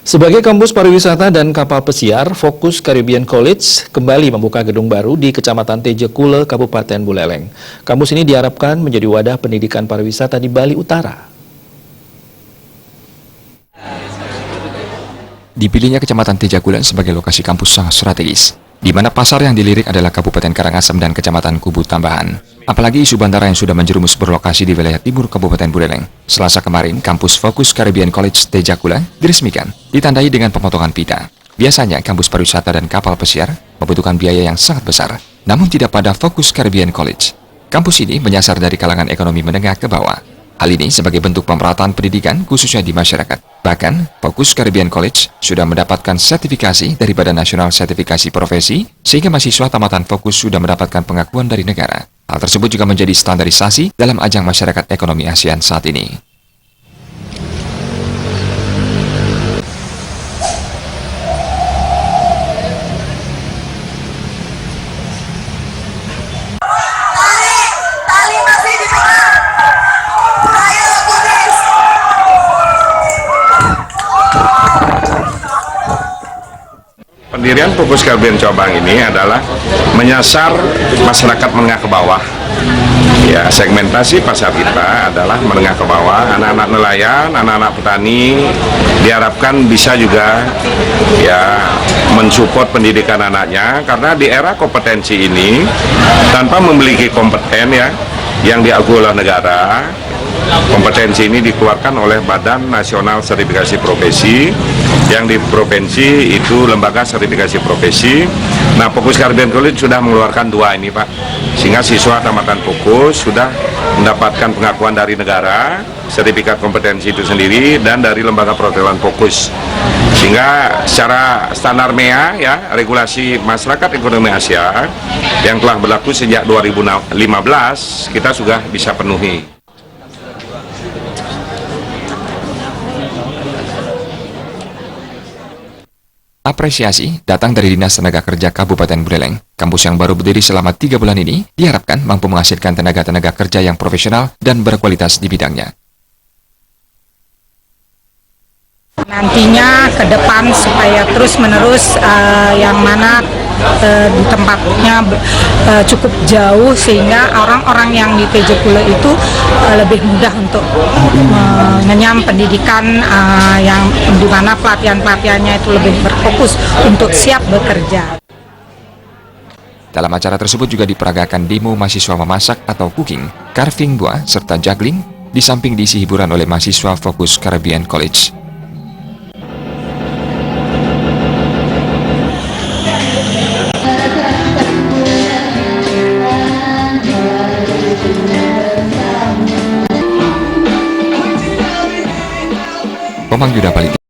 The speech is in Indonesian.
Sebagai kampus pariwisata dan kapal pesiar, Fokus Caribbean College kembali membuka gedung baru di Kecamatan Tejekule, Kabupaten Buleleng. Kampus ini diharapkan menjadi wadah pendidikan pariwisata di Bali Utara. Dipilihnya Kecamatan Tejekule sebagai lokasi kampus sangat strategis, di mana pasar yang dilirik adalah Kabupaten Karangasem dan Kecamatan Kubu Tambahan. Apalagi isu bandara yang sudah menjerumus berlokasi di wilayah timur Kabupaten Buleleng. Selasa kemarin, kampus Fokus Caribbean College Tejekule diresmikan, ditandai dengan pemotongan pita. Biasanya, kampus pariwisata dan kapal pesiar membutuhkan biaya yang sangat besar, namun tidak pada Fokus Caribbean College. Kampus ini menyasar dari kalangan ekonomi menengah ke bawah. Hal ini sebagai bentuk pemerataan pendidikan khususnya di masyarakat. Bahkan, Fokus Caribbean College sudah mendapatkan sertifikasi dari Badan Nasional Sertifikasi Profesi, sehingga mahasiswa tamatan Fokus sudah mendapatkan pengakuan dari negara. Hal tersebut juga menjadi standarisasi dalam ajang masyarakat ekonomi ASEAN saat ini. Pendirian Fokus Caribbean Cabang ini adalah menyasar masyarakat menengah ke bawah. Ya, segmentasi pasar kita adalah menengah ke bawah, anak-anak nelayan, anak-anak petani diharapkan bisa juga ya mensupport pendidikan anaknya, karena di era kompetensi ini tanpa memiliki kompeten ya yang diakui oleh negara. Kompetensi ini dikeluarkan oleh Badan Nasional Sertifikasi Profesi, yang di provinsi itu lembaga sertifikasi profesi. Nah, Fokus Caribbean College sudah mengeluarkan dua ini, Pak, sehingga siswa tamatan Fokus sudah mendapatkan pengakuan dari negara, sertifikat kompetensi itu sendiri, dan dari lembaga perwakilan Fokus. Sehingga secara standar MEA, ya, regulasi masyarakat ekonomi Asia yang telah berlaku sejak 2015, kita sudah bisa penuhi. Apresiasi datang dari Dinas Tenaga Kerja Kabupaten Buleleng. Kampus yang baru berdiri selama 3 bulan ini diharapkan mampu menghasilkan tenaga-tenaga kerja yang profesional dan berkualitas di bidangnya. Nantinya ke depan supaya terus-menerus yang mana di tempatnya cukup jauh, sehingga orang-orang yang di Tejekule itu lebih mudah untuk mengenyam pendidikan yang dimana pelatihan-pelatihannya itu lebih berfokus untuk siap bekerja. Dalam acara tersebut juga diperagakan demo mahasiswa memasak atau cooking, carving buah, serta juggling, di samping diisi hiburan oleh mahasiswa Fokus Caribbean College. Komang Yuda Bali.